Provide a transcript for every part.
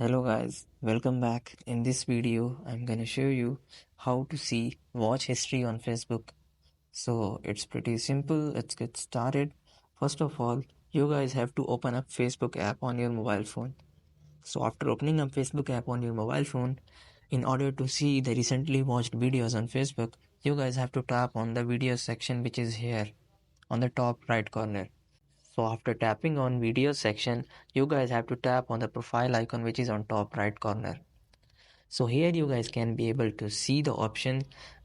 Hello guys, welcome back. In this video, I'm gonna show you how to see watch history on Facebook. So it's pretty simple. Let's get started. First of all, you guys have to open up Facebook app on your mobile phone. So after opening up Facebook app on your mobile phone, in order to see the recently watched videos on Facebook, you guys have to tap on the video section which is here on the top right corner. So after tapping on video section, you guys have to tap on the profile icon which is on top right corner. So here you guys can be able to see the option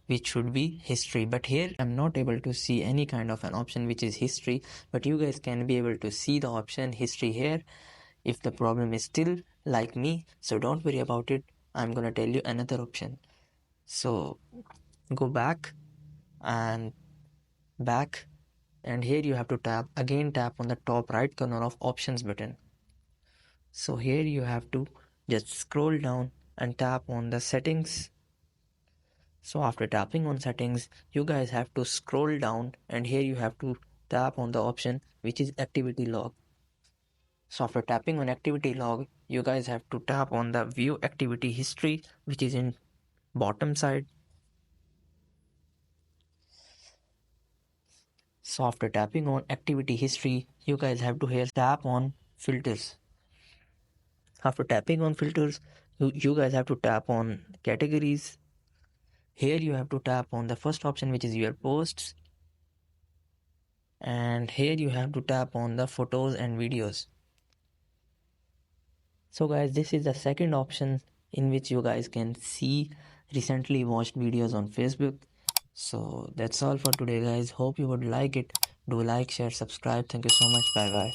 which should be history, but here I'm not able to see any kind of an option which is history, but you guys can be able to see the option history here. If the problem is still like me, so don't worry about it. I'm gonna tell you another option. So go back and back, and here you have to tap on the top right corner of options button. So here you have to just scroll down and tap on the settings. So after tapping on settings, you guys have to scroll down, and here you have to tap on the option which is activity log. So after tapping on activity log, you guys have to tap on the view activity history which is in bottom side. So after tapping on activity history, you guys have to here tap on filters. After tapping on filters, you guys have to tap on categories. Here you have to tap on the first option which is your posts, and here you have to tap on the photos and videos. So guys, this is the second option in which you guys can see recently watched videos on Facebook. So that's all for today guys. Hope you would like it. Do like, share, subscribe. Thank you so much. Bye bye.